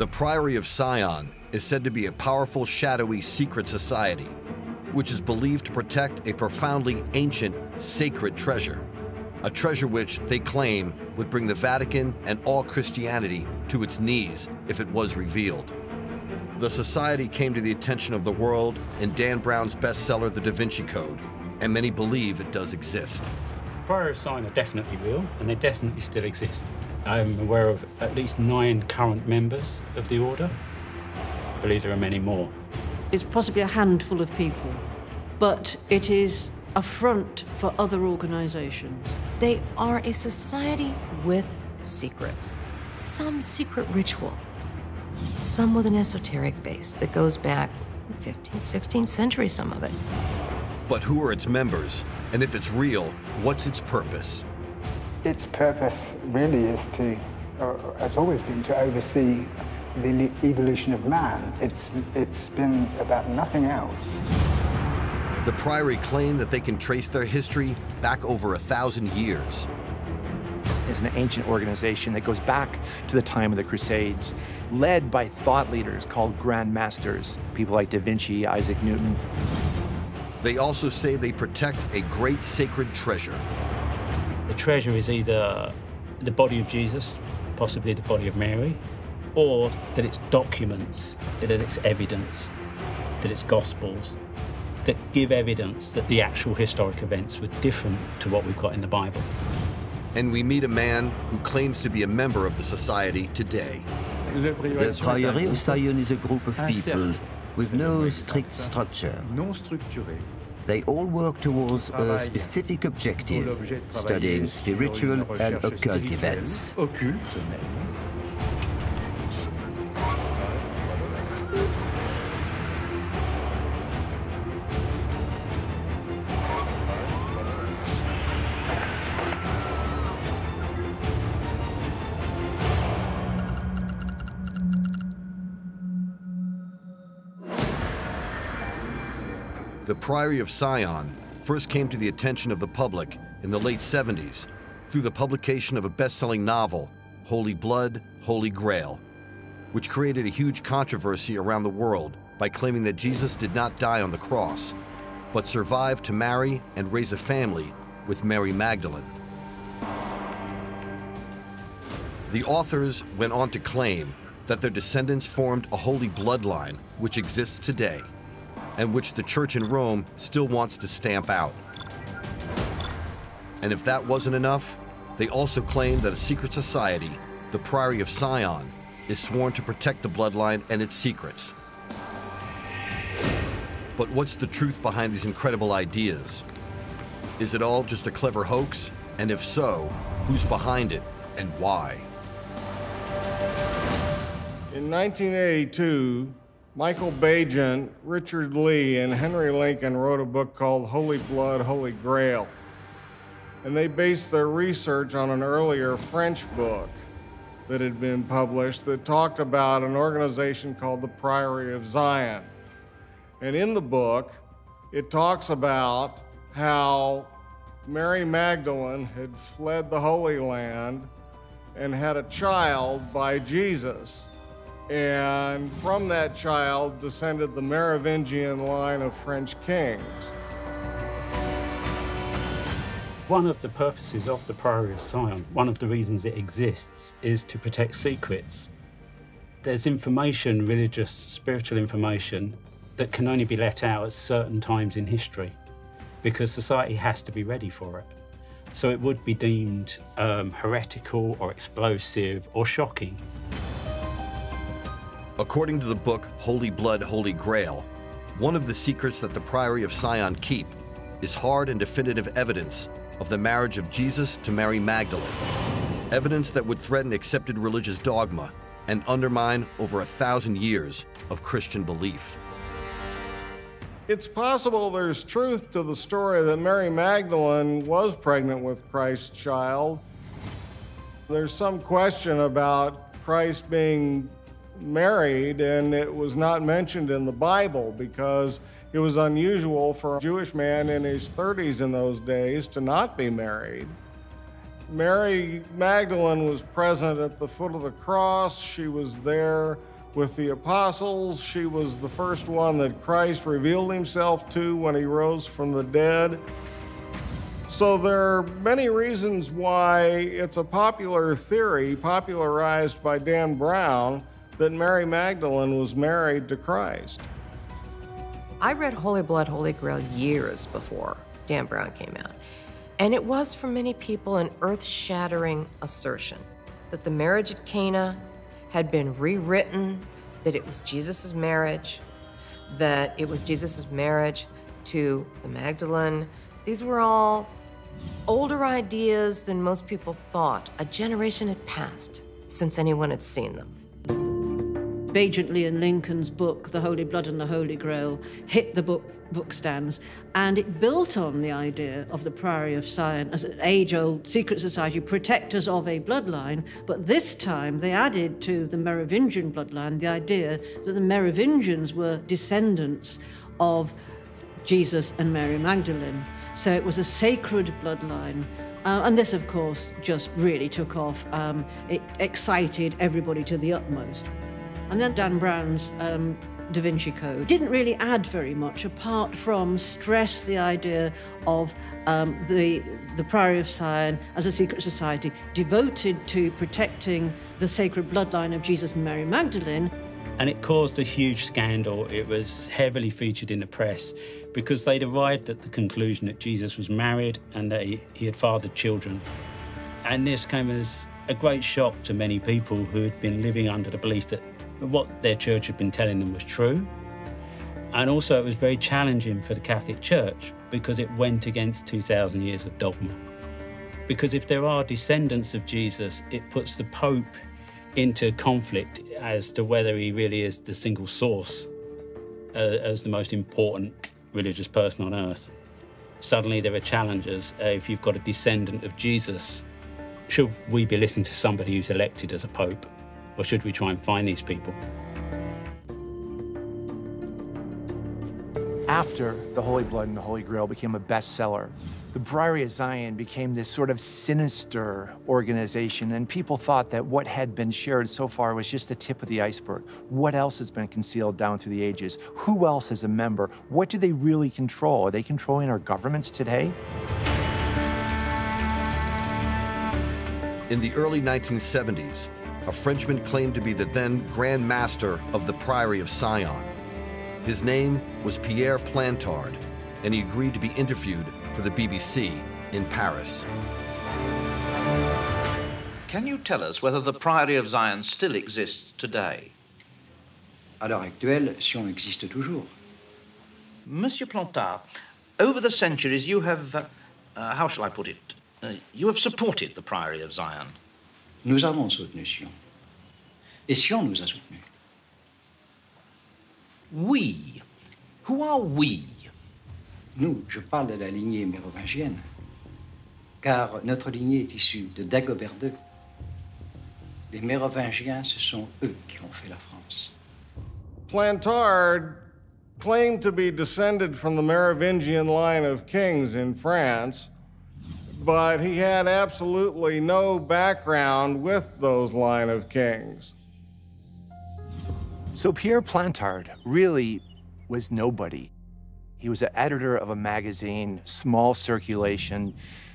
The Priory of Sion is said to be a powerful, shadowy, secret society, which is believed to protect a profoundly ancient, sacred treasure, a treasure which they claim would bring the Vatican and all Christianity to its knees if it was revealed. The society came to the attention of the world in Dan Brown's bestseller, The Da Vinci Code, and many believe it does exist. Priory of Sion are definitely real, and they definitely still exist. I'm aware of at least 9 current members of the order. I believe there are many more. It's possibly a handful of people, but it is a front for other organizations. They are a society with secrets. Some secret ritual. Some with an esoteric base that goes back 15th, 16th century, some of it. But who are its members? And if it's real, what's its purpose? Its purpose really is to, or has always been, to oversee the evolution of man. It's been about nothing else. The Priory claim that they can trace their history back over 1,000 years. It's an ancient organization that goes back to the time of the Crusades, led by thought leaders called Grand Masters, people like Da Vinci, Isaac Newton. They also say they protect a great sacred treasure. The treasure is either the body of Jesus, possibly the body of Mary, or that it's documents, that it's evidence, that it's gospels, that give evidence that the actual historic events were different to what we've got in the Bible. And we meet a man who claims to be a member of the society today. The Priory of Sion is a group of people with no strict structure. They all work towards a specific objective, studying spiritual and occult events. The Priory of Sion first came to the attention of the public in the late 70s through the publication of a best-selling novel, Holy Blood, Holy Grail, which created a huge controversy around the world by claiming that Jesus did not die on the cross, but survived to marry and raise a family with Mary Magdalene. The authors went on to claim that their descendants formed a holy bloodline which exists today, and which the Church in Rome still wants to stamp out. And if that wasn't enough, they also claim that a secret society, the Priory of Sion, is sworn to protect the bloodline and its secrets. But what's the truth behind these incredible ideas? Is it all just a clever hoax? And if so, who's behind it and why? In 1982, Michael Bagent, Richard Lee, and Henry Lincoln wrote a book called Holy Blood, Holy Grail. And they based their research on an earlier French book that had been published that talked about an organization called the Priory of Sion. And in the book, it talks about how Mary Magdalene had fled the Holy Land and had a child by Jesus. And from that child descended the Merovingian line of French kings. One of the purposes of the Priory of Sion, one of the reasons it exists, is to protect secrets. There's information, religious, spiritual information, that can only be let out at certain times in history because society has to be ready for it. So it would be deemed heretical or explosive or shocking. According to the book Holy Blood, Holy Grail, one of the secrets that the Priory of Sion keep is hard and definitive evidence of the marriage of Jesus to Mary Magdalene, evidence that would threaten accepted religious dogma and undermine over 1,000 years of Christian belief. It's possible there's truth to the story that Mary Magdalene was pregnant with Christ's child. There's some question about Christ being married, and it was not mentioned in the Bible because it was unusual for a Jewish man in his 30s in those days to not be married. Mary Magdalene was present at the foot of the cross. She was there with the apostles. She was the first one that Christ revealed himself to when he rose from the dead. So there are many reasons why it's a popular theory, popularized by Dan Brown, that Mary Magdalene was married to Christ. I read Holy Blood, Holy Grail years before Dan Brown came out. And it was for many people an earth-shattering assertion that the marriage at Cana had been rewritten, that it was Jesus' marriage, that it was Jesus' marriage to the Magdalene. These were all older ideas than most people thought. A generation had passed since anyone had seen them. Agent Lee and Lincoln's book, The Holy Blood and the Holy Grail, hit the book stands, and it built on the idea of the Priory of Sion as an age-old secret society, protectors of a bloodline, but this time they added to the Merovingian bloodline the idea that the Merovingians were descendants of Jesus and Mary Magdalene. So it was a sacred bloodline. And this, of course, just really took off. It excited everybody to the utmost. And then Dan Brown's Da Vinci Code didn't really add very much apart from stress the idea of the Priory of Sion as a secret society devoted to protecting the sacred bloodline of Jesus and Mary Magdalene. And it caused a huge scandal. It was heavily featured in the press because they'd arrived at the conclusion that Jesus was married and that he had fathered children. And this came as a great shock to many people who had been living under the belief that what their church had been telling them was true. And also it was very challenging for the Catholic Church because it went against 2,000 years of dogma. Because if there are descendants of Jesus, it puts the Pope into conflict as to whether he really is the single source as the most important religious person on earth. Suddenly there are challenges. If you've got a descendant of Jesus, should we be listening to somebody who's elected as a pope? Or should we try and find these people? After The Holy Blood and the Holy Grail became a bestseller, the Priory of Sion became this sort of sinister organization, and people thought that what had been shared so far was just the tip of the iceberg. What else has been concealed down through the ages? Who else is a member? What do they really control? Are they controlling our governments today? In the early 1970s, a Frenchman claimed to be the then Grand Master of the Priory of Sion. His name was Pierre Plantard, and he agreed to be interviewed for the BBC in Paris. Can you tell us whether the Priory of Sion still exists today? À l'heure actuelle, Sion existe toujours. Monsieur Plantard, over the centuries you have, how shall I put it, you have supported the Priory of Sion. Nous avons soutenu Sion. Et Sion nous a soutenus. We. Who are we? Nous, je parle de la lignée mérovingienne, car notre lignée est issue de Dagobert II. Les Mérovingiens, ce sont eux qui ont fait la France. Plantard claimed to be descended from the Merovingian line of kings in France, but he had absolutely no background with those line of kings. So Pierre Plantard really was nobody. He was an editor of a magazine, small circulation,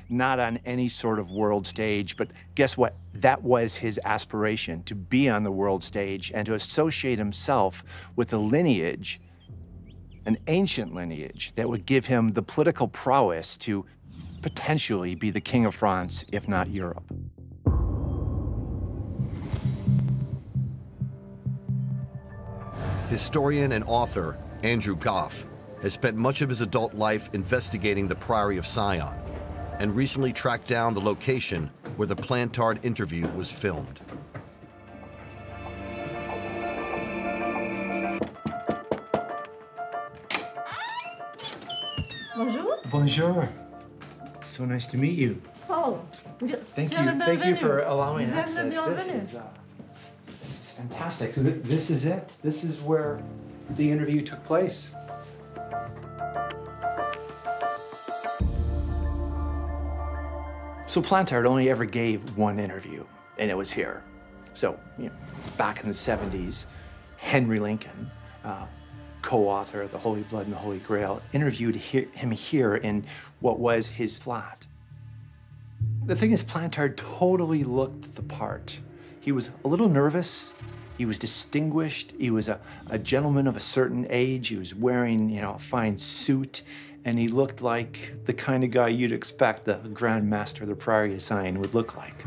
not on any sort of world stage, but guess what? That was his aspiration, to be on the world stage and to associate himself with a lineage, an ancient lineage, that would give him the political prowess to potentially be the King of France, if not Europe. Historian and author Andrew Goff has spent much of his adult life investigating the Priory of Sion and recently tracked down the location where the Plantard interview was filmed. Bonjour. Bonjour. So nice to meet you. Oh, Thank you. Thank you for allowing access. This is fantastic. So this is it. This is where the interview took place. So Plantard only ever gave one interview, and it was here. So, back in the 70s, Henry Lincoln, co-author of The Holy Blood and the Holy Grail, interviewed him here in what was his flat. The thing is, Plantard totally looked the part. He was a little nervous. He was distinguished. He was a gentleman of a certain age. He was wearing, a fine suit, and he looked like the kind of guy you'd expect the Grand Master of the Priory of Sion would look like.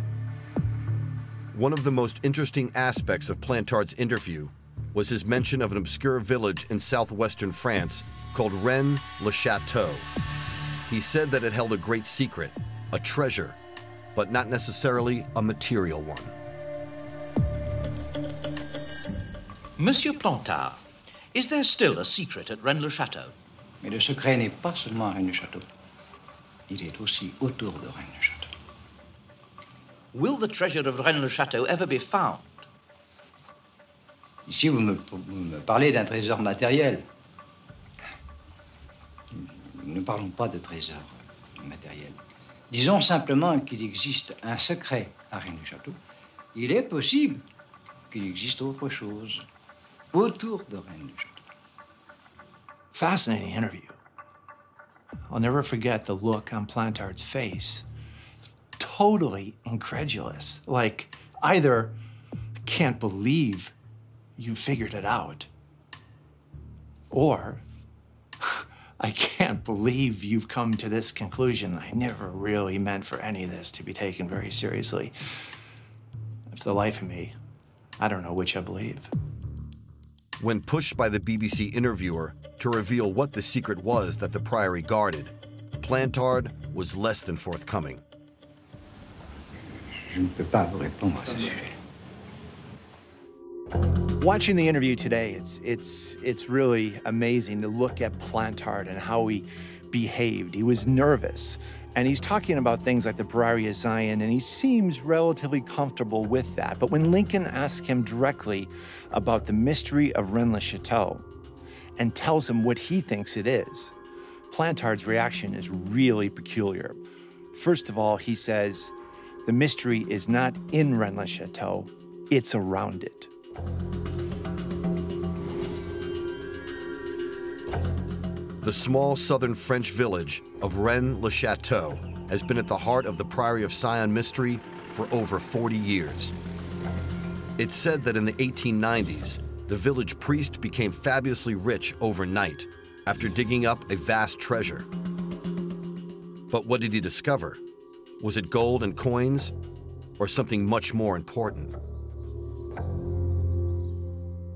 One of the most interesting aspects of Plantard's interview was his mention of an obscure village in southwestern France called Rennes-le-Château. He said that it held a great secret, a treasure, but not necessarily a material one. Monsieur Plantard, is there still a secret at Rennes-le-Château? Mais le secret n'est pas seulement à Rennes-le-Château. Il est aussi autour de Rennes-le-Château. Will the treasure of Rennes-le-Château ever be found? Ici, vous me parlez d'un trésor matériel. Nous ne parlons pas de trésor matériel. Disons simplement qu'il existe un secret à Rennes-le-Château. Il est possible qu'il existe autre chose autour de Rennes-le-Château. Fascinating interview. I'll never forget the look on Plantard's face. Totally incredulous. Like, either can't believe you figured it out, or I can't believe you've come to this conclusion. I never really meant for any of this to be taken very seriously. For the life of me, I don't know which I believe. When pushed by the BBC interviewer to reveal what the secret was that the Priory guarded, Plantard was less than forthcoming. Je ne peux pas vous répondre à ce sujet. Watching the interview today, it's really amazing to look at Plantard and how he behaved. He was nervous, and he's talking about things like the Priory of Sion, and he seems relatively comfortable with that. But when Lincoln asks him directly about the mystery of Rennes-le-Château and tells him what he thinks it is, Plantard's reaction is really peculiar. First of all, he says, the mystery is not in Rennes-le-Château, it's around it. The small southern French village of Rennes-le-Château has been at the heart of the Priory of Sion mystery for over 40 years. It's said that in the 1890s, the village priest became fabulously rich overnight after digging up a vast treasure. But what did he discover? Was it gold and coins, or something much more important?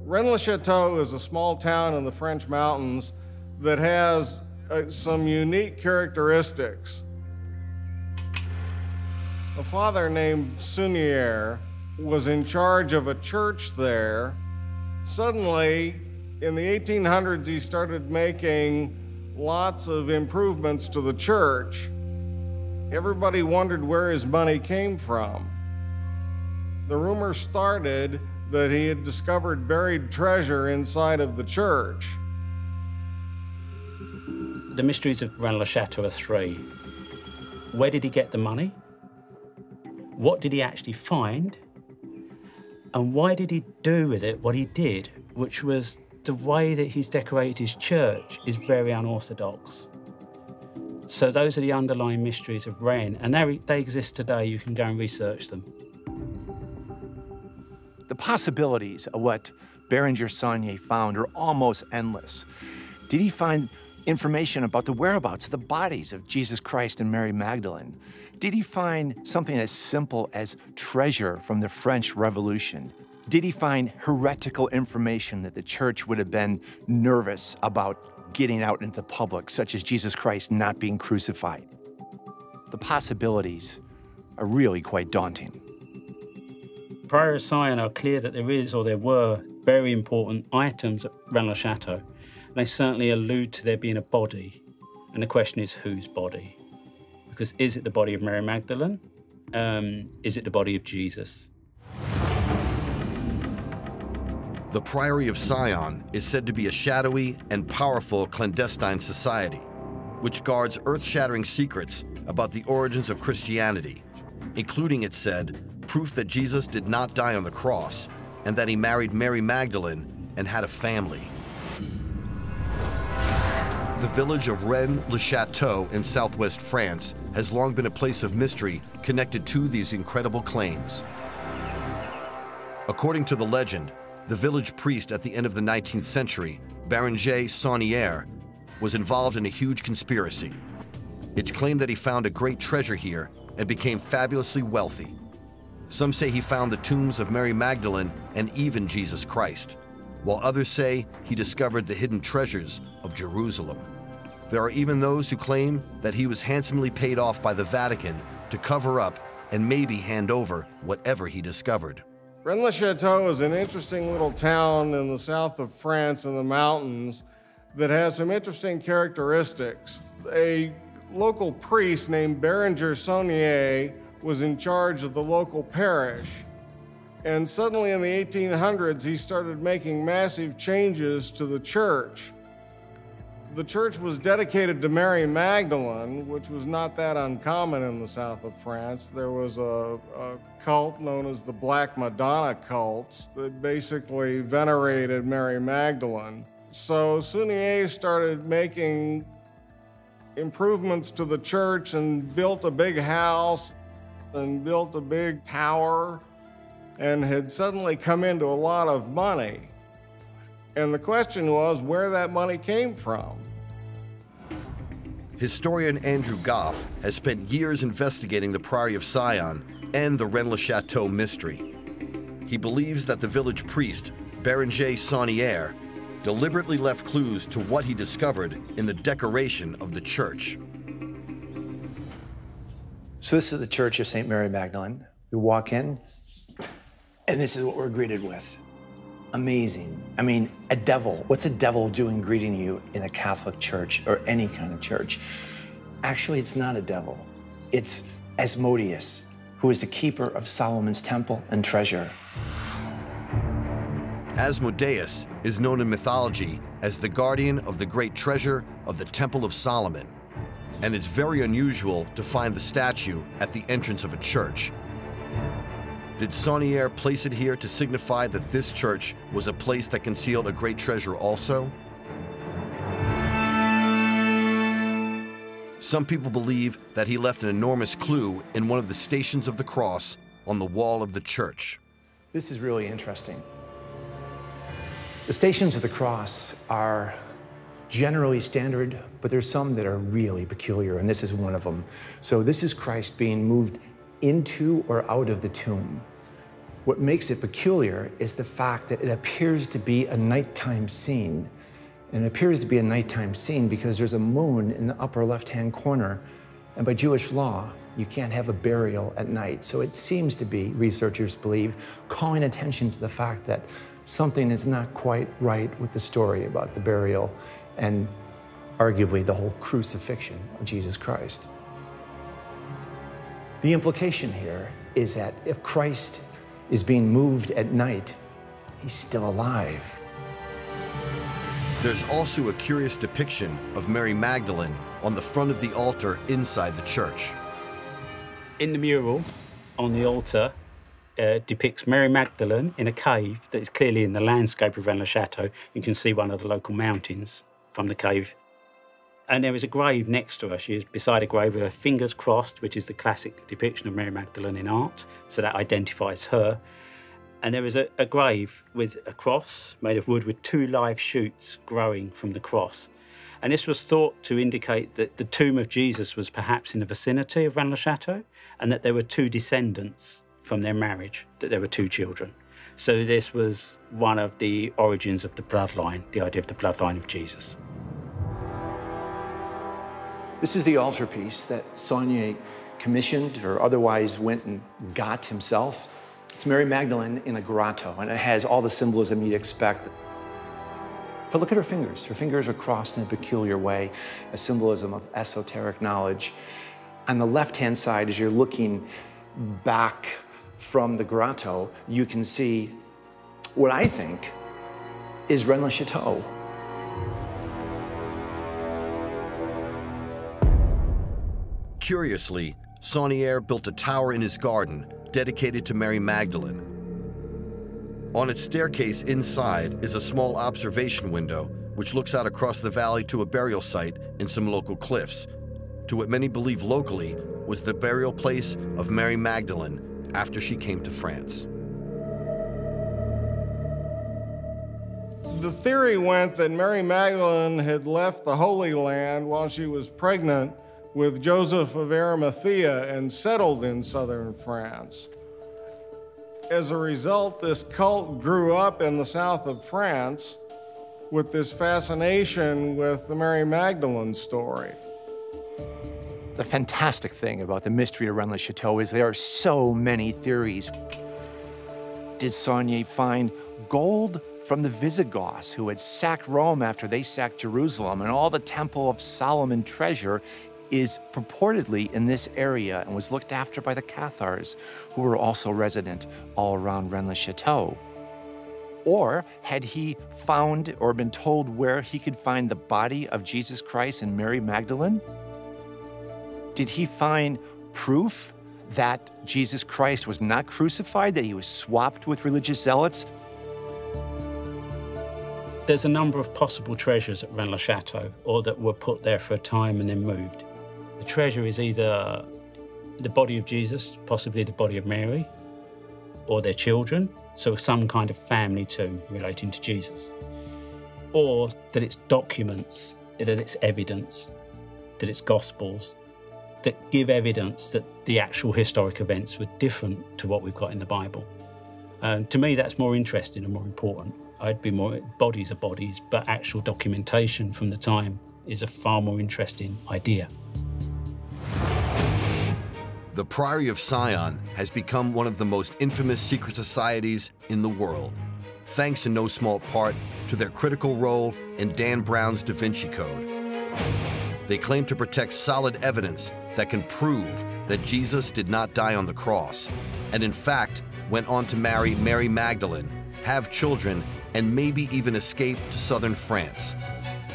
Rennes-le-Château is a small town in the French mountains that has some unique characteristics. A father named Sunier was in charge of a church there. Suddenly, in the 1800s, he started making lots of improvements to the church. Everybody wondered where his money came from. The rumor started that he had discovered buried treasure inside of the church. The mysteries of Rennes-le-Château are three. Where did he get the money? What did he actually find? And why did he do with it what he did, which was the way that he's decorated his church is very unorthodox. So those are the underlying mysteries of Rennes, and they exist today. You can go and research them. The possibilities of what Bérenger Saunier found are almost endless. Did he find information about the whereabouts of the bodies of Jesus Christ and Mary Magdalene? Did he find something as simple as treasure from the French Revolution? Did he find heretical information that the church would have been nervous about getting out into the public, such as Jesus Christ not being crucified? The possibilities are really quite daunting. Priory of Sion are clear that there is, or there were, very important items at Rennes-le-Château. They certainly allude to there being a body, and the question is whose body? Because is it the body of Mary Magdalene? Is it the body of Jesus? The Priory of Sion is said to be a shadowy and powerful clandestine society, which guards earth-shattering secrets about the origins of Christianity, including, it said, proof that Jesus did not die on the cross and that he married Mary Magdalene and had a family. The village of Rennes-le-Château in southwest France has long been a place of mystery connected to these incredible claims. According to the legend, the village priest at the end of the 19th century, Béranger Saunière, was involved in a huge conspiracy. It's claimed that he found a great treasure here and became fabulously wealthy. Some say he found the tombs of Mary Magdalene and even Jesus Christ, while others say he discovered the hidden treasures of Jerusalem. There are even those who claim that he was handsomely paid off by the Vatican to cover up and maybe hand over whatever he discovered. Rennes-le-Château is an interesting little town in the south of France in the mountains that has some interesting characteristics. A local priest named Béranger Saunière was in charge of the local parish. And suddenly in the 1800s, he started making massive changes to the church. The church was dedicated to Mary Magdalene, which was not that uncommon in the south of France. There was a cult known as the Black Madonna cult that basically venerated Mary Magdalene. So Saunière started making improvements to the church and built a big house and built a big tower and had suddenly come into a lot of money. And the question was where that money came from. Historian Andrew Goff has spent years investigating the Priory of Sion and the Rennes-le-Château mystery. He believes that the village priest, Béranger Saunière, deliberately left clues to what he discovered in the decoration of the church. So this is the Church of St. Mary Magdalene. We walk in, and this is what we're greeted with. Amazing. I mean, a devil. What's a devil doing greeting you in a Catholic church or any kind of church? Actually, it's not a devil. It's Asmodeus, who is the keeper of Solomon's temple and treasure. Asmodeus is known in mythology as the guardian of the great treasure of the Temple of Solomon, and it's very unusual to find the statue at the entrance of a church. Did Saunière place it here to signify that this church was a place that concealed a great treasure also? Some people believe that he left an enormous clue in one of the Stations of the Cross on the wall of the church. This is really interesting. The Stations of the Cross are generally standard, but there's some that are really peculiar, and this is one of them. So this is Christ being moved into or out of the tomb. What makes it peculiar is the fact that it appears to be a nighttime scene. And it appears to be a nighttime scene because there's a moon in the upper left-hand corner. And by Jewish law, you can't have a burial at night. So it seems to be, researchers believe, calling attention to the fact that something is not quite right with the story about the burial and arguably the whole crucifixion of Jesus Christ. The implication here is that if Christ is being moved at night, he's still alive. There's also a curious depiction of Mary Magdalene on the front of the altar inside the church. In the mural on the altar depicts Mary Magdalene in a cave that is clearly in the landscape of Rennes-le-Château. You can see one of the local mountains from the cave. And there is a grave next to her. She is beside a grave with her fingers crossed, which is the classic depiction of Mary Magdalene in art. So that identifies her. And there is a grave with a cross made of wood with 2 live shoots growing from the cross. And this was thought to indicate that the tomb of Jesus was perhaps in the vicinity of Rennes-le-Château and that there were 2 descendants from their marriage, that there were 2 children. So this was one of the origins of the bloodline, the idea of the bloodline of Jesus. This is the altarpiece that Saunière commissioned or otherwise went and got himself. It's Mary Magdalene in a grotto, and it has all the symbolism you'd expect. But look at her fingers. Her fingers are crossed in a peculiar way, a symbolism of esoteric knowledge. On the left-hand side, as you're looking back from the grotto, you can see what I think is Rennes-le-Château. Curiously, Saunier built a tower in his garden dedicated to Mary Magdalene. On its staircase inside is a small observation window which looks out across the valley to a burial site in some local cliffs, to what many believe locally was the burial place of Mary Magdalene after she came to France. The theory went that Mary Magdalene had left the Holy Land while she was pregnant with Joseph of Arimathea and settled in southern France. As a result, this cult grew up in the south of France with this fascination with the Mary Magdalene story. The fantastic thing about the mystery of Rennes-le-Château is there are so many theories. Did Saunier find gold from the Visigoths, who had sacked Rome after they sacked Jerusalem, and all the Temple of Solomon treasure is purportedly in this area and was looked after by the Cathars, who were also resident all around Rennes-le-Château? Or had he found or been told where he could find the body of Jesus Christ and Mary Magdalene? Did he find proof that Jesus Christ was not crucified, that he was swapped with religious zealots? There's a number of possible treasures at Rennes-le-Château, or that were put there for a time and then moved. The treasure is either the body of Jesus, possibly the body of Mary, or their children, so some kind of family tomb relating to Jesus. Or that it's documents, that it's evidence, that it's gospels, that give evidence that the actual historic events were different to what we've got in the Bible. To me, that's more interesting and more important. I'd be more, bodies are bodies, but actual documentation from the time is a far more interesting idea. The Priory of Sion has become one of the most infamous secret societies in the world, thanks in no small part to their critical role in Dan Brown's Da Vinci Code. They claim to protect solid evidence that can prove that Jesus did not die on the cross, and in fact went on to marry Mary Magdalene, have children, and maybe even escape to southern France.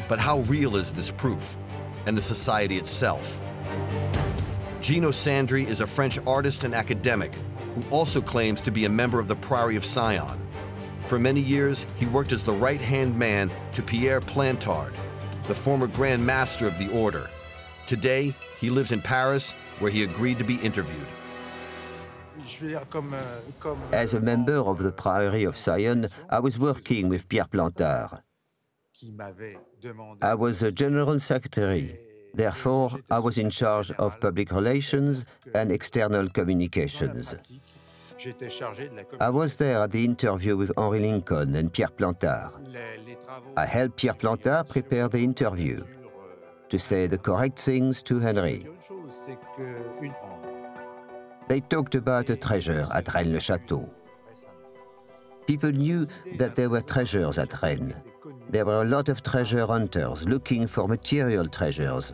But how real is this proof, and the society itself? Gino Sandri is a French artist and academic who also claims to be a member of the Priory of Sion. For many years, he worked as the right-hand man to Pierre Plantard, the former Grand Master of the Order. Today, he lives in Paris, where he agreed to be interviewed. As a member of the Priory of Sion, I was working with Pierre Plantard. I was a general secretary. Therefore, I was in charge of public relations and external communications. I was there at the interview with Henri Lincoln and Pierre Plantard. I helped Pierre Plantard prepare the interview, to say the correct things to Henry. They talked about a treasure at Rennes-le-Château. People knew that there were treasures at Rennes. There were a lot of treasure hunters looking for material treasures.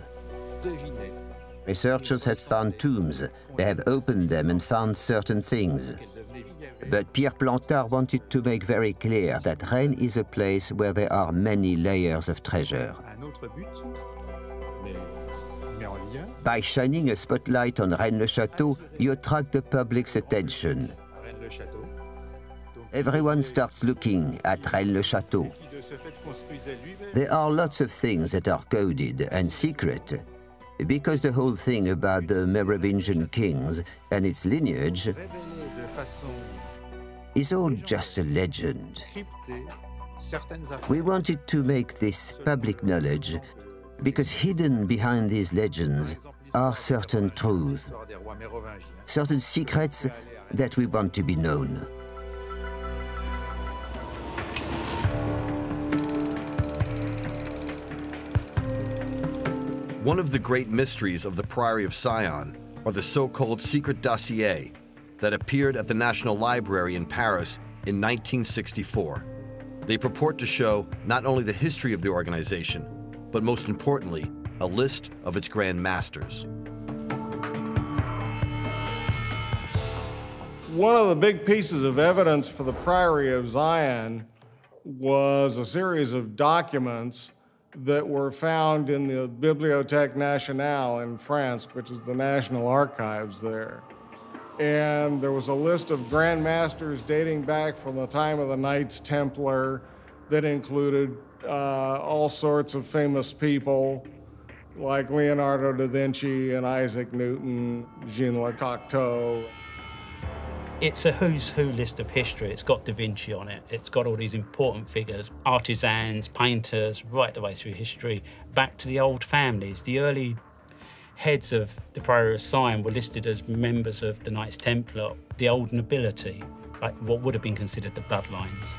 Researchers had found tombs. They have opened them and found certain things. But Pierre Plantard wanted to make very clear that Rennes is a place where there are many layers of treasure. By shining a spotlight on Rennes-le-Château, you attract the public's attention. Everyone starts looking at Rennes-le-Château. There are lots of things that are coded and secret, because the whole thing about the Merovingian kings and its lineage is all just a legend. We wanted to make this public knowledge because hidden behind these legends are certain truths, certain secrets that we want to be known. One of the great mysteries of the Priory of Sion are the so-called secret dossiers that appeared at the National Library in Paris in 1964. They purport to show not only the history of the organization, but most importantly, a list of its Grand Masters. One of the big pieces of evidence for the Priory of Sion was a series of documents that were found in the Bibliothèque Nationale in France, which is the National Archives there. And there was a list of Grand Masters dating back from the time of the Knights Templar that included all sorts of famous people like Leonardo da Vinci and Isaac Newton, Jean Le Cocteau. It's a who's who list of history. It's got Da Vinci on it. It's got all these important figures, artisans, painters, right the way through history, back to the old families. The early heads of the Priory of Sion were listed as members of the Knights Templar, the old nobility, like what would have been considered the bloodlines.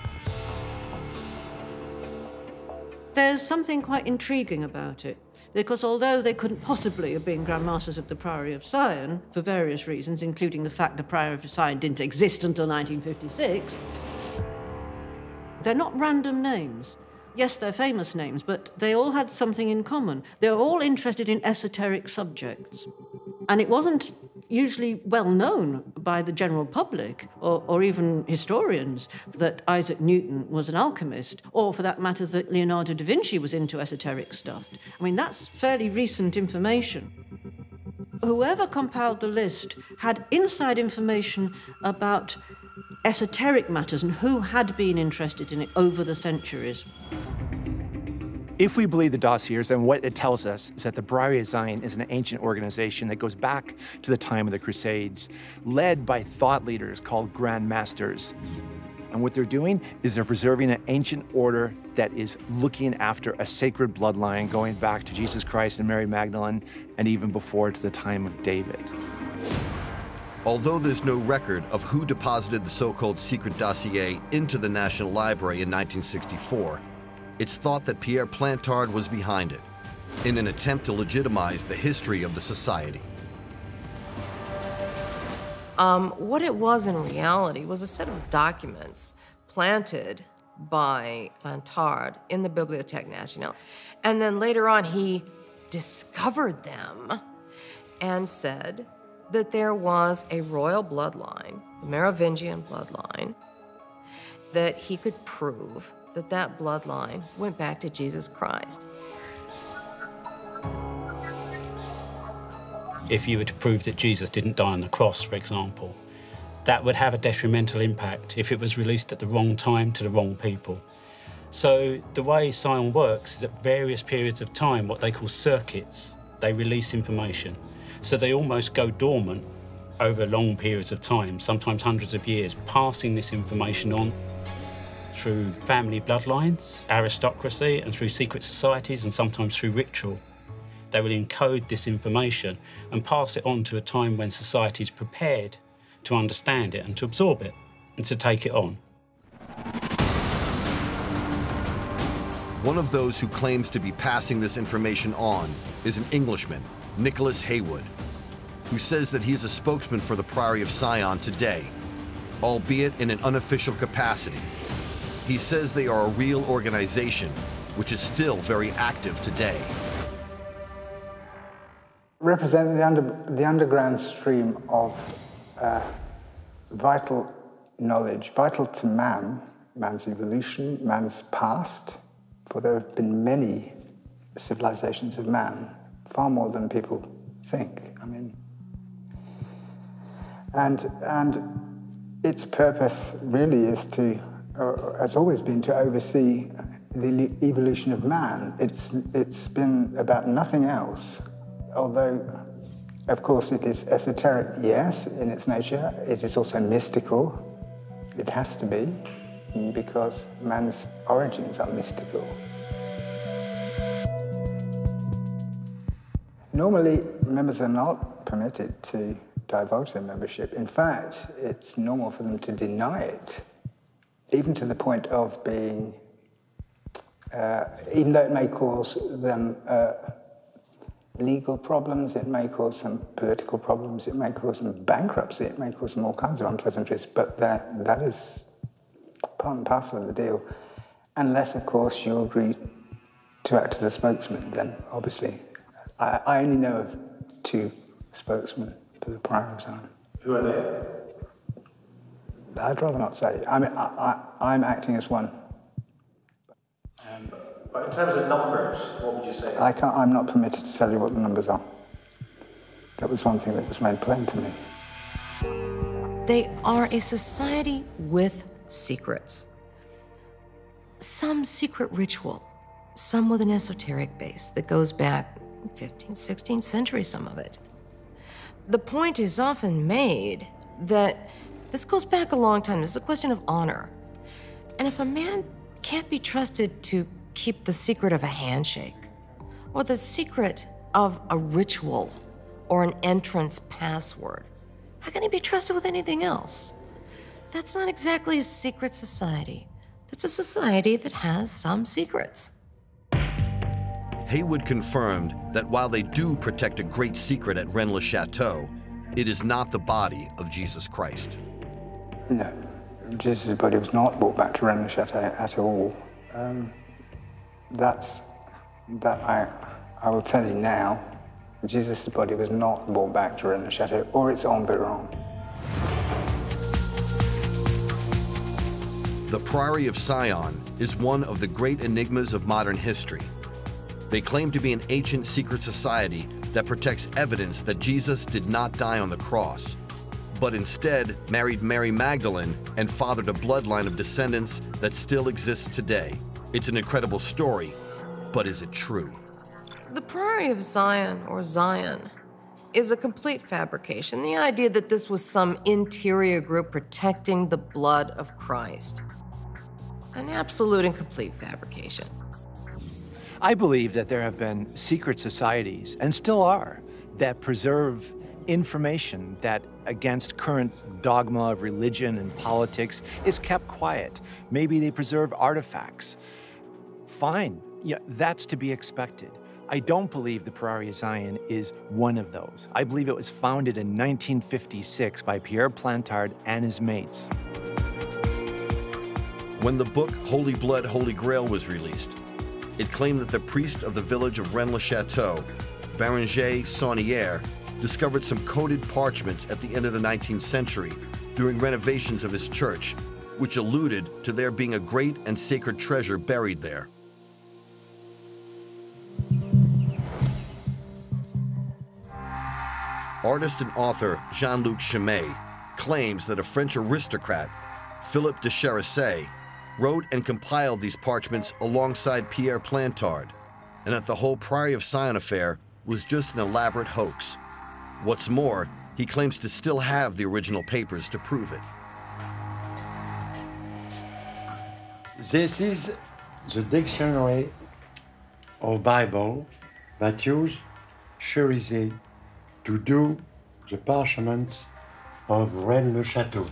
There's something quite intriguing about it, because although they couldn't possibly have been Grand Masters of the Priory of Sion, for various reasons, including the fact the Priory of Sion didn't exist until 1956, they're not random names. Yes, they're famous names, but they all had something in common. They're all interested in esoteric subjects. And it wasn't usually well known by the general public or even historians that Isaac Newton was an alchemist, or for that matter that Leonardo da Vinci was into esoteric stuff. I mean, that's fairly recent information. Whoever compiled the list had inside information about esoteric matters and who had been interested in it over the centuries. If we believe the dossiers, then what it tells us is that the Priory of Sion is an ancient organization that goes back to the time of the Crusades, led by thought leaders called Grand Masters. And what they're doing is they're preserving an ancient order that is looking after a sacred bloodline going back to Jesus Christ and Mary Magdalene, and even before to the time of David. Although there's no record of who deposited the so-called secret dossier into the National Library in 1964, it's thought that Pierre Plantard was behind it, in an attempt to legitimize the history of the society. What it was in reality was a set of documents planted by Plantard in the Bibliothèque Nationale. And then later on, he discovered them and said that there was a royal bloodline, the Merovingian bloodline, that he could prove that that bloodline went back to Jesus Christ. If you were to prove that Jesus didn't die on the cross, for example, that would have a detrimental impact if it was released at the wrong time to the wrong people. So the way Sion works is at various periods of time, what they call circuits, they release information. So they almost go dormant over long periods of time, sometimes hundreds of years, passing this information on through family bloodlines, aristocracy, and through secret societies, and sometimes through ritual. They will encode this information and pass it on to a time when society is prepared to understand it and to absorb it and to take it on. One of those who claims to be passing this information on is an Englishman, Nicholas Haywood, who says that he is a spokesman for the Priory of Sion today, albeit in an unofficial capacity. He says they are a real organization, which is still very active today. Represent the underground stream of vital knowledge, vital to man, man's evolution, man's past, for there have been many civilizations of man, far more than people think. I mean, and its purpose really is to, has always been, to oversee the evolution of man. It's been about nothing else, although, of course, it is esoteric, yes, in its nature. It is also mystical. It has to be, because man's origins are mystical. Normally, members are not permitted to divulge their membership. In fact, it's normal for them to deny it, even to the point of being, even though it may cause them legal problems, it may cause them political problems, it may cause them bankruptcy, it may cause them all kinds of unpleasantries, but that is part and parcel of the deal. Unless, of course, you agree to act as a spokesman, then obviously. I only know of 2 spokesmen for the Priory of Sion. Who are they? I'd rather not say. I mean, I'm acting as one. But in terms of numbers, what would you say? I'm not permitted to tell you what the numbers are. That was one thing that was made plain to me. They are a society with secrets. Some secret ritual, some with an esoteric base that goes back 15th, 16th century, some of it. The point is often made that this goes back a long time. This is a question of honor. And if a man can't be trusted to keep the secret of a handshake, or the secret of a ritual, or an entrance password, how can he be trusted with anything else? That's not exactly a secret society. That's a society that has some secrets. Haywood confirmed that while they do protect a great secret at Rennes-le-Château, it is not the body of Jesus Christ. No, Jesus' body was not brought back to Rennes-le-Château at all. I will tell you now, Jesus' body was not brought back to Rennes-le-Château or its environ. The Priory of Sion is one of the great enigmas of modern history. They claim to be an ancient secret society that protects evidence that Jesus did not die on the cross, but instead married Mary Magdalene and fathered a bloodline of descendants that still exists today. It's an incredible story, but is it true? The Priory of Sion, or Zion, is a complete fabrication. The idea that this was some interior group protecting the blood of Christ. An absolute and complete fabrication. I believe that there have been secret societies, and still are, that preserve information that, against current dogma of religion and politics, is kept quiet. Maybe they preserve artifacts. Fine, yeah, that's to be expected. I don't believe the Priory of Sion is one of those. I believe it was founded in 1956 by Pierre Plantard and his mates. When the book Holy Blood, Holy Grail was released, it claimed that the priest of the village of Rennes-le-Château, Bérenger Saunière, discovered some coded parchments at the end of the 19th century during renovations of his church, which alluded to there being a great and sacred treasure buried there. Artist and author Jean-Luc Chimay claims that a French aristocrat, Philippe de Charisset, wrote and compiled these parchments alongside Pierre Plantard, and that the whole Priory of Sion affair was just an elaborate hoax. What's more, he claims to still have the original papers to prove it. This is the dictionary of Bible that used Charisset to do the parchments of Rennes-le-Château.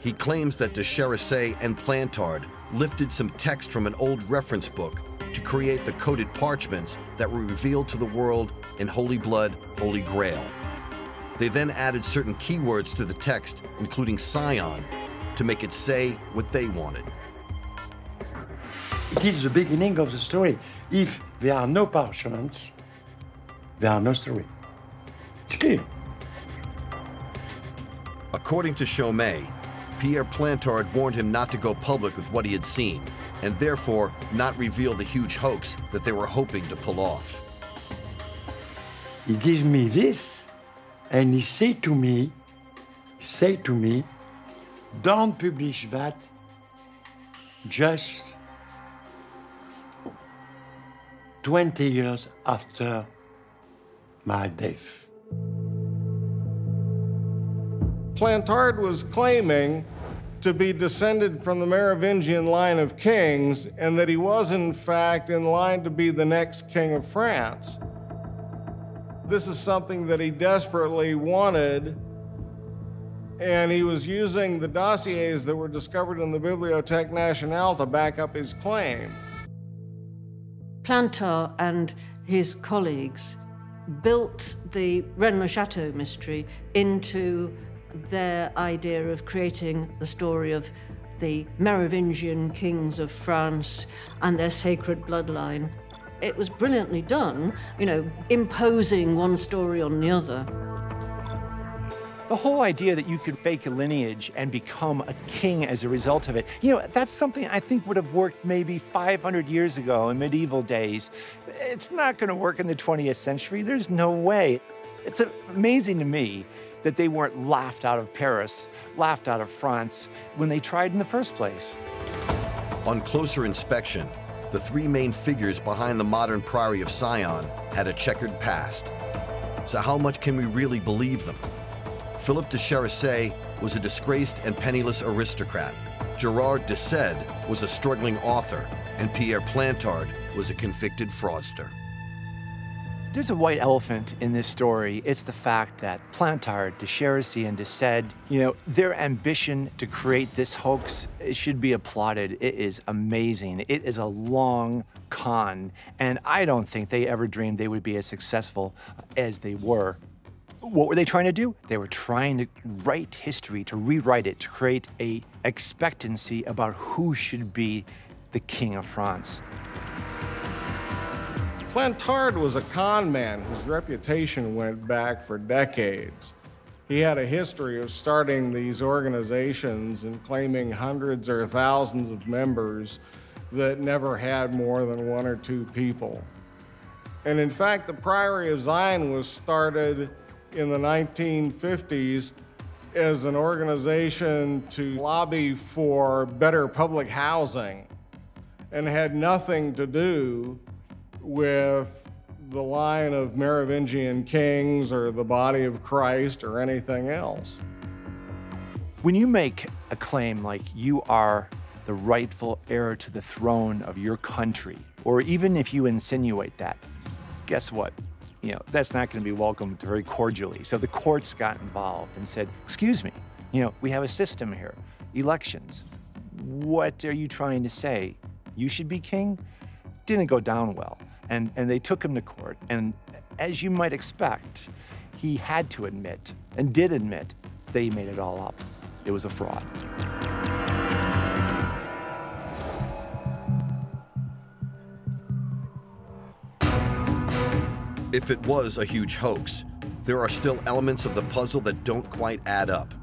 He claims that de Charisset and Plantard lifted some text from an old reference book to create the coded parchments that were revealed to the world in Holy Blood, Holy Grail. They then added certain keywords to the text, including Sion, to make it say what they wanted. It is the beginning of the story. If there are no parchments, there are no story. It's clear. According to Chaumet, Pierre Plantard warned him not to go public with what he had seen, and therefore not reveal the huge hoax that they were hoping to pull off. He gave me this, and he said to me, don't publish that, just 20 years after my death. Plantard was claiming to be descended from the Merovingian line of kings and that he was, in fact, in line to be the next king of France. This is something that he desperately wanted, and he was using the dossiers that were discovered in the Bibliothèque Nationale to back up his claim. Plantard and his colleagues built the Rennes-le-Château mystery into their idea of creating the story of the Merovingian kings of France and their sacred bloodline. It was brilliantly done, you know, imposing one story on the other. The whole idea that you could fake a lineage and become a king as a result of it, that's something I think would have worked maybe 500 years ago in medieval days. It's not going to work in the 20th century. There's no way. It's amazing to me that they weren't laughed out of Paris, laughed out of France when they tried in the first place. On closer inspection, the three main figures behind the modern Priory of Sion had a checkered past. So how much can we really believe them? Philip de Charissaye was a disgraced and penniless aristocrat. Gerard de Sede was a struggling author, and Pierre Plantard was a convicted fraudster. There's a white elephant in this story. It's the fact that Plantard, de Charissaye, and de Sede, their ambition to create this hoax, it should be applauded. It is amazing. It is a long con, and I don't think they ever dreamed they would be as successful as they were. What were they trying to do? They were trying to write history, to rewrite it, to create an expectancy about who should be the King of France. Plantard was a con man whose reputation went back for decades. He had a history of starting these organizations and claiming hundreds or thousands of members that never had more than 1 or 2 people. And in fact, the Priory of Sion was started in the 1950s as an organization to lobby for better public housing and had nothing to do with the line of Merovingian kings or the body of Christ or anything else. When you make a claim like you are the rightful heir to the throne of your country, or even if you insinuate that, guess what? That's not going to be welcomed very cordially. So the courts got involved and said, excuse me, we have a system here, elections. What are you trying to say? You should be king? Didn't go down well. And they took him to court. And as you might expect, he had to admit, and did admit, that he made it all up. It was a fraud. If it was a huge hoax, there are still elements of the puzzle that don't quite add up.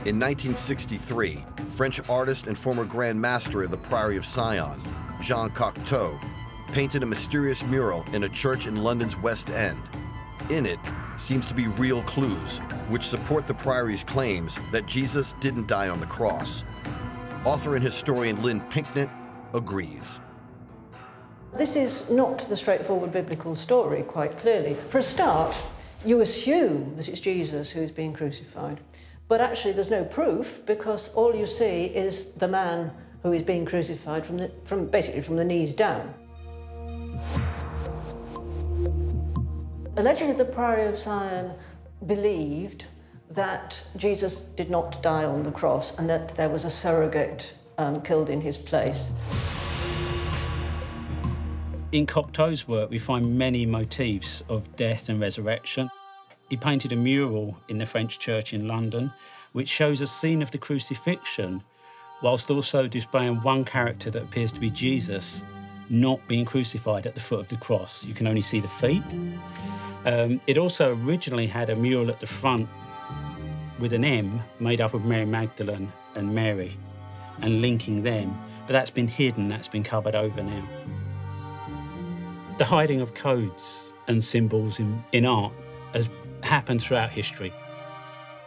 In 1963, French artist and former Grand Master of the Priory of Sion, Jean Cocteau, painted a mysterious mural in a church in London's West End. In it seems to be real clues, which support the Priory's claims that Jesus didn't die on the cross. Author and historian Lynn Pinknett agrees. This is not the straightforward biblical story, quite clearly. For a start, you assume that it's Jesus who's being crucified, but actually there's no proof because all you see is the man who is being crucified basically from the knees down. Allegedly, the Priory of Sion believed that Jesus did not die on the cross and that there was a surrogate killed in his place. In Cocteau's work, we find many motifs of death and resurrection. He painted a mural in the French church in London, which shows a scene of the crucifixion, whilst also displaying one character that appears to be Jesus, not being crucified at the foot of the cross. You can only see the feet. It also originally had a mural at the front with an M made up of Mary Magdalene and Mary and linking them, but that's been hidden, that's been covered over now. The hiding of codes and symbols in art has happened throughout history.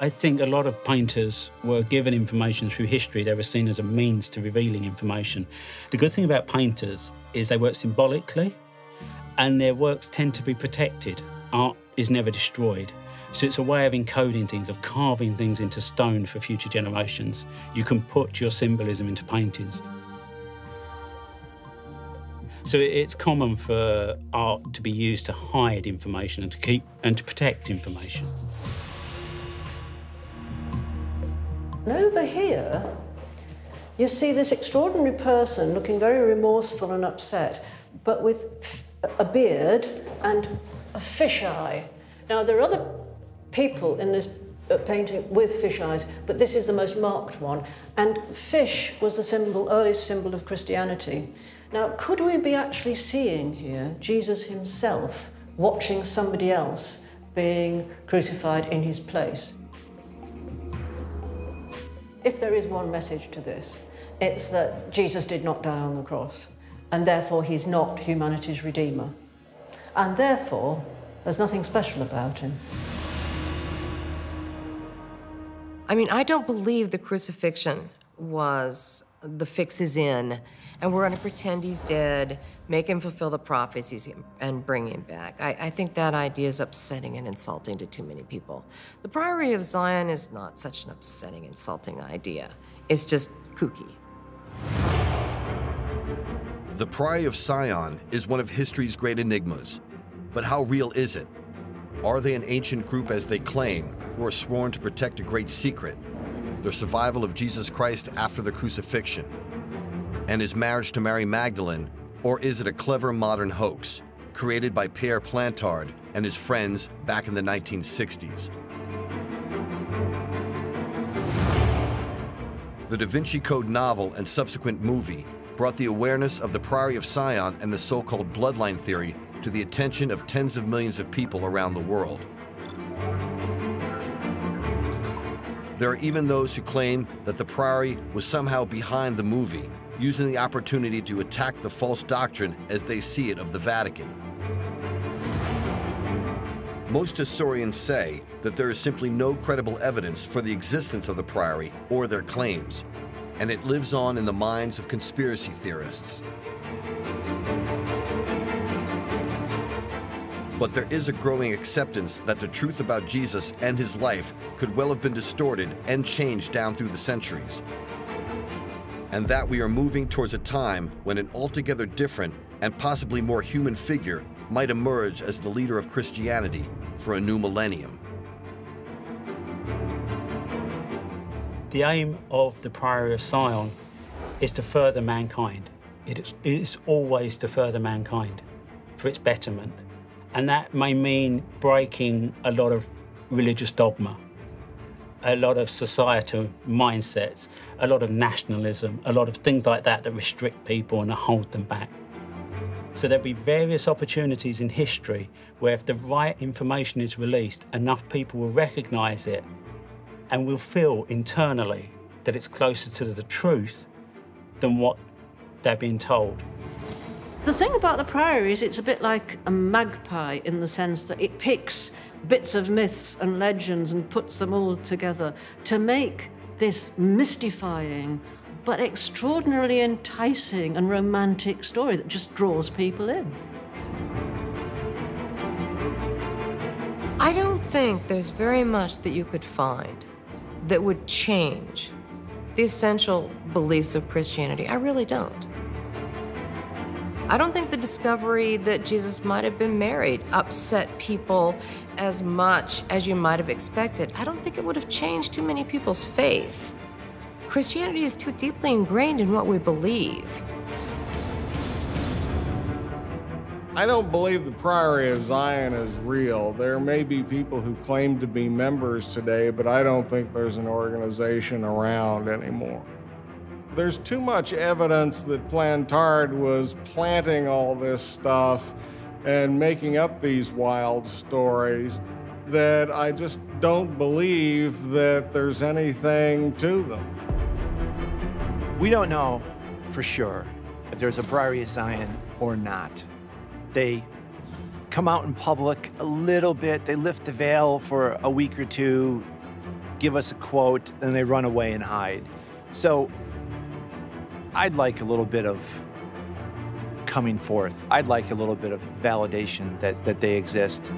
I think a lot of painters were given information through history. They were seen as a means to revealing information. The good thing about painters is they work symbolically and their works tend to be protected. Art is never destroyed. So it's a way of encoding things, of carving things into stone for future generations. You can put your symbolism into paintings. So it's common for art to be used to hide information and to protect information. And over here, you see this extraordinary person looking very remorseful and upset, but with a beard and a fisheye. Now, there are other people in this painting with fish eyes, but this is the most marked one. And fish was the earliest symbol of Christianity. Now, could we be actually seeing here Jesus himself watching somebody else being crucified in his place. If there is one message to this, it's that Jesus did not die on the cross, and therefore he's not humanity's redeemer. And therefore, there's nothing special about him. I mean, I don't believe the crucifixion was the fix is in, and we're going to pretend he's dead, make him fulfill the prophecies, and bring him back. I think that idea is upsetting and insulting to too many people. The Priory of Sion is not such an upsetting, insulting idea. It's just kooky. The Priory of Sion is one of history's great enigmas. But how real is it? Are they an ancient group as they claim, who are sworn to protect a great secret, the survival of Jesus Christ after the crucifixion, and his marriage to Mary Magdalene, or is it a clever modern hoax created by Pierre Plantard and his friends back in the 1960s? The Da Vinci Code novel and subsequent movie brought the awareness of the Priory of Sion and the so-called bloodline theory to the attention of tens of millions of people around the world. There are even those who claim that the Priory was somehow behind the movie, using the opportunity to attack the false doctrine as they see it of the Vatican. Most historians say that there is simply no credible evidence for the existence of the Priory or their claims, and it lives on in the minds of conspiracy theorists. But there is a growing acceptance that the truth about Jesus and his life could well have been distorted and changed down through the centuries, and that we are moving towards a time when an altogether different and possibly more human figure might emerge as the leader of Christianity for a new millennium. The aim of the Priory of Sion is to further mankind. It is always to further mankind for its betterment. And that may mean breaking a lot of religious dogma, a lot of societal mindsets, a lot of nationalism, a lot of things like that that restrict people and hold them back. So there'll be various opportunities in history where if the right information is released, enough people will recognise it and will feel internally that it's closer to the truth than what they're being told. The thing about the Priory is it's a bit like a magpie in the sense that it picks bits of myths and legends and puts them all together to make this mystifying but extraordinarily enticing and romantic story that just draws people in. I don't think there's very much that you could find that would change the essential beliefs of Christianity. I really don't. I don't think the discovery that Jesus might have been married upset people as much as you might have expected. I don't think it would have changed too many people's faith. Christianity is too deeply ingrained in what we believe. I don't believe the Priory of Zion is real. There may be people who claim to be members today, but I don't think there's an organization around anymore. There's too much evidence that Plantard was planting all this stuff and making up these wild stories that I just don't believe that there's anything to them. We don't know for sure if there's a Priory of Zion or not. They come out in public a little bit, they lift the veil for a week or two, give us a quote, and they run away and hide. So I'd like a little bit of coming forth. I'd like a little bit of validation that they exist.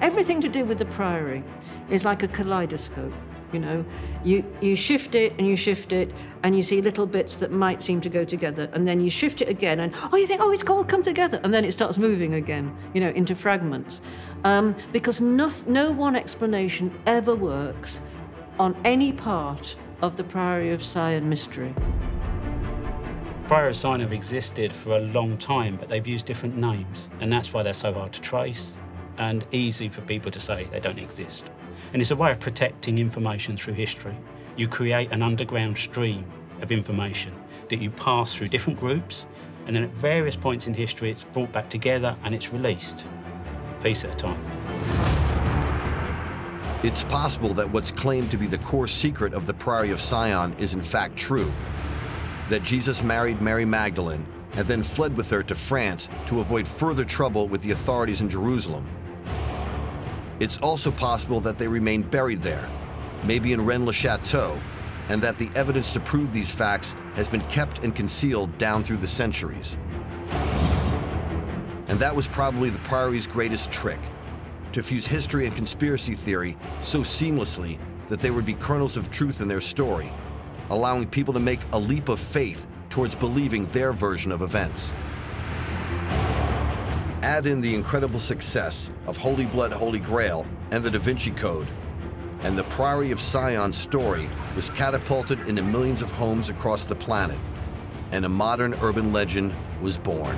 Everything to do with the Priory is like a kaleidoscope, you know. You shift it and you shift it and you see little bits that might seem to go together, and then you shift it again and, oh, you think, oh, it's all come together, and then it starts moving again, you know, into fragments. Because no one explanation ever works on any part of the Priory of Sion mystery. Priory of Sion have existed for a long time, but they've used different names, and that's why they're so hard to trace and easy for people to say they don't exist. And it's a way of protecting information through history. You create an underground stream of information that you pass through different groups, and then at various points in history it's brought back together and it's released, a piece at a time. It's possible that what's claimed to be the core secret of the Priory of Sion is in fact true, that Jesus married Mary Magdalene and then fled with her to France to avoid further trouble with the authorities in Jerusalem. It's also possible that they remained buried there, maybe in Rennes-le-Château, and that the evidence to prove these facts has been kept and concealed down through the centuries. And that was probably the Priory's greatest trick, to fuse history and conspiracy theory so seamlessly that there would be kernels of truth in their story, allowing people to make a leap of faith towards believing their version of events. Add in the incredible success of Holy Blood, Holy Grail and the Da Vinci Code, and the Priory of Sion story was catapulted into millions of homes across the planet, and a modern urban legend was born.